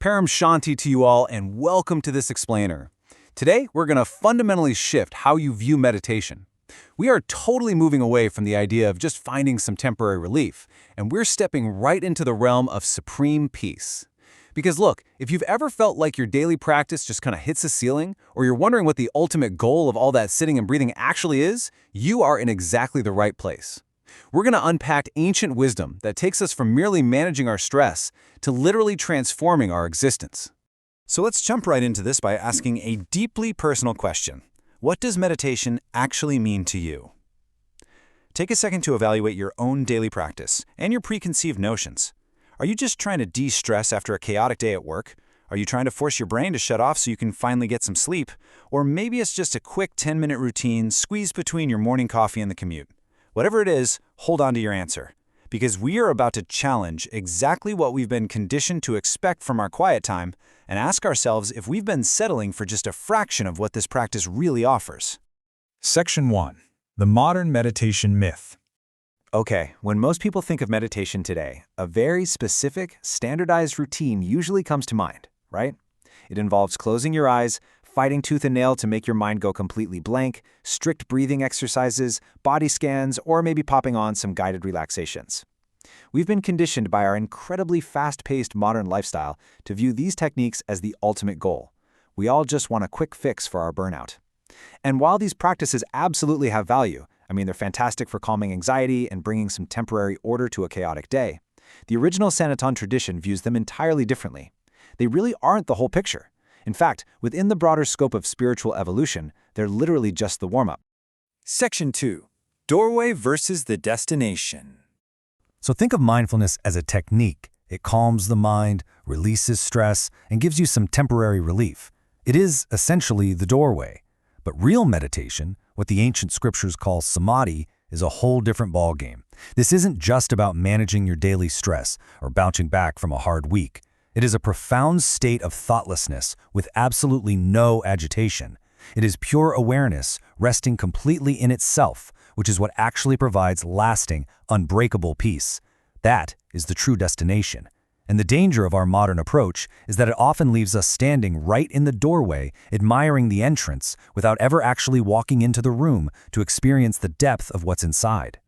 Paramshanti to you all, and welcome to this explainer. Today, we're going to fundamentally shift how you view meditation. We are totally moving away from the idea of just finding some temporary relief, and we're stepping right into the realm of supreme peace. Because look, if you've ever felt like your daily practice just kind of hits a ceiling, or you're wondering what the ultimate goal of all that sitting and breathing actually is, you are in exactly the right place. We're going to unpack ancient wisdom that takes us from merely managing our stress to literally transforming our existence. So let's jump right into this by asking a deeply personal question. What does meditation actually mean to you? Take a second to evaluate your own daily practice and your preconceived notions. Are you just trying to de-stress after a chaotic day at work? Are you trying to force your brain to shut off so you can finally get some sleep? Or maybe it's just a quick 10-minute routine squeezed between your morning coffee and the commute. Whatever it is, hold on to your answer, because we are about to challenge exactly what we've been conditioned to expect from our quiet time and ask ourselves if we've been settling for just a fraction of what this practice really offers. Section 1. The Modern Meditation Myth. Okay, when most people think of meditation today, a very specific, standardized routine usually comes to mind, right? It involves closing your eyes, fighting tooth and nail to make your mind go completely blank, strict breathing exercises, body scans, or maybe popping on some guided relaxations. We've been conditioned by our incredibly fast-paced modern lifestyle to view these techniques as the ultimate goal. We all just want a quick fix for our burnout. And while these practices absolutely have value, they're fantastic for calming anxiety and bringing some temporary order to a chaotic day, the original Sanatan tradition views them entirely differently. They really aren't the whole picture. In fact, within the broader scope of spiritual evolution, they're literally just the warm-up. Section 2. Doorway versus the destination. So think of mindfulness as a technique. It calms the mind, releases stress, and gives you some temporary relief. It is essentially the doorway. But real meditation, what the ancient scriptures call samadhi, is a whole different ballgame. This isn't just about managing your daily stress or bouncing back from a hard week. It is a profound state of thoughtlessness with absolutely no agitation. It is pure awareness, resting completely in itself, which is what actually provides lasting, unbreakable peace. That is the true destination. And the danger of our modern approach is that it often leaves us standing right in the doorway, admiring the entrance, without ever actually walking into the room to experience the depth of what's inside.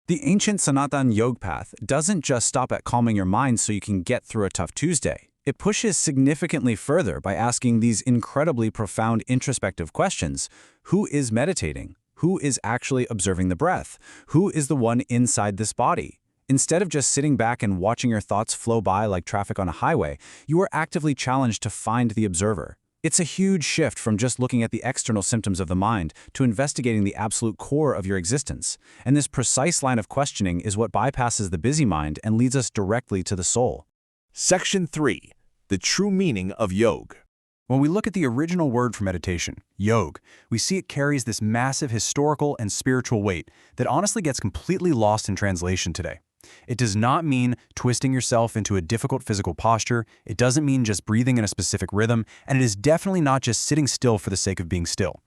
The ancient Sanatan Yog path doesn't just stop at calming your mind so you can get through a tough Tuesday. It pushes significantly further by asking these incredibly profound introspective questions. Who is meditating? Who is actually observing the breath? Who is the one inside this body? Instead of just sitting back and watching your thoughts flow by like traffic on a highway, you are actively challenged to find the observer. It's a huge shift from just looking at the external symptoms of the mind to investigating the absolute core of your existence. And this precise line of questioning is what bypasses the busy mind and leads us directly to the soul. Section 3. The True Meaning of Yog. When we look at the original word for meditation, yog, we see it carries this massive historical and spiritual weight that honestly gets completely lost in translation today. It does not mean twisting yourself into a difficult physical posture, it doesn't mean just breathing in a specific rhythm, and it is definitely not just sitting still for the sake of being still.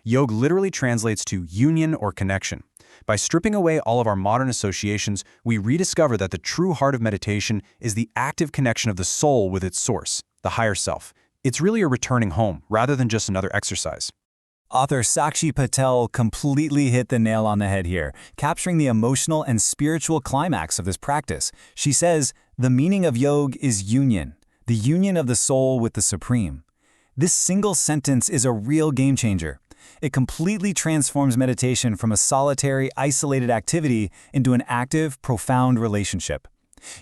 Yog literally translates to union or connection. By stripping away all of our modern associations, we rediscover that the true heart of meditation is the active connection of the soul with its source, the higher self. It's really a returning home, rather than just another exercise. Author Sakshi Patel completely hit the nail on the head here, capturing the emotional and spiritual climax of this practice. She says, the meaning of yog is union, the union of the soul with the supreme. This single sentence is a real game changer. It completely transforms meditation from a solitary, isolated activity into an active, profound relationship.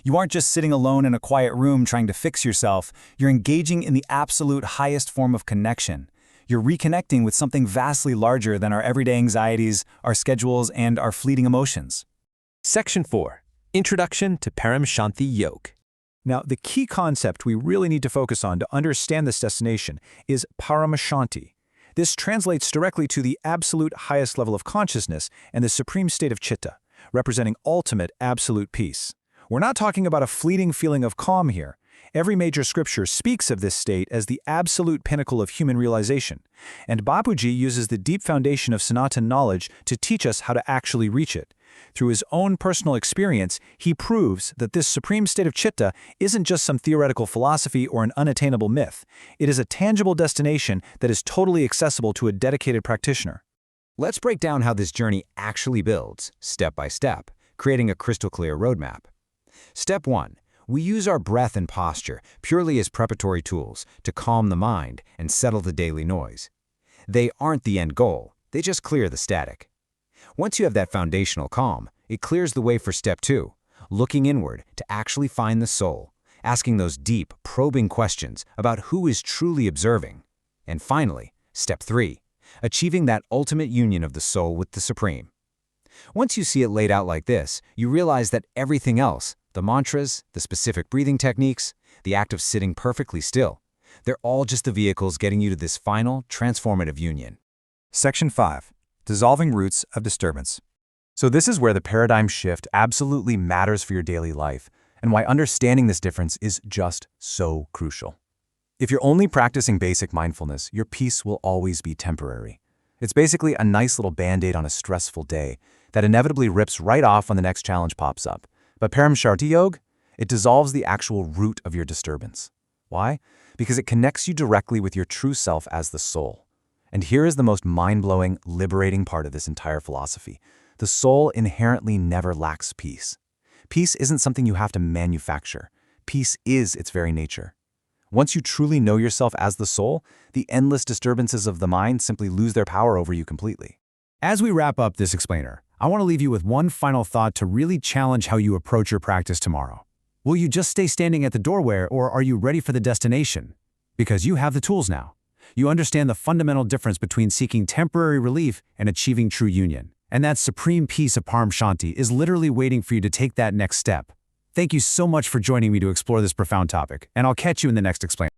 You aren't just sitting alone in a quiet room trying to fix yourself, you're engaging in the absolute highest form of connection. You're reconnecting with something vastly larger than our everyday anxieties, our schedules, and our fleeting emotions. Section 4. Introduction to Paramshanti Yog. Now, the key concept we really need to focus on to understand this destination is Paramshanti. This translates directly to the absolute highest level of consciousness and the supreme state of chitta, representing ultimate absolute peace. We're not talking about a fleeting feeling of calm here. Every major scripture speaks of this state as the absolute pinnacle of human realization, and Bapuji uses the deep foundation of Sanatan knowledge to teach us how to actually reach it. Through his own personal experience, he proves that this supreme state of chitta isn't just some theoretical philosophy or an unattainable myth. It is a tangible destination that is totally accessible to a dedicated practitioner. Let's break down how this journey actually builds, step by step, creating a crystal clear roadmap. Step 1. We use our breath and posture purely as preparatory tools to calm the mind and settle the daily noise. They aren't the end goal, they just clear the static. Once you have that foundational calm, it clears the way for step 2, looking inward to actually find the soul, asking those deep, probing questions about who is truly observing. And finally, step 3, achieving that ultimate union of the soul with the Supreme. Once you see it laid out like this, you realize that everything else, the mantras, the specific breathing techniques, the act of sitting perfectly still, they're all just the vehicles getting you to this final, transformative union. Section 5. Dissolving roots of disturbance. So this is where the paradigm shift absolutely matters for your daily life, and why understanding this difference is just so crucial. If you're only practicing basic mindfulness, your peace will always be temporary. It's basically a nice little band-aid on a stressful day that inevitably rips right off when the next challenge pops up. But Paramshanti Yog, it dissolves the actual root of your disturbance. Why? Because it connects you directly with your true self as the soul. And here is the most mind-blowing, liberating part of this entire philosophy. The soul inherently never lacks peace. Peace isn't something you have to manufacture. Peace is its very nature. Once you truly know yourself as the soul, the endless disturbances of the mind simply lose their power over you completely. As we wrap up this explainer, I want to leave you with one final thought to really challenge how you approach your practice tomorrow. Will you just stay standing at the doorway, or are you ready for the destination? Because you have the tools now. You understand the fundamental difference between seeking temporary relief and achieving true union. And that supreme peace of Paramshanti is literally waiting for you to take that next step. Thank you so much for joining me to explore this profound topic, and I'll catch you in the next explainer.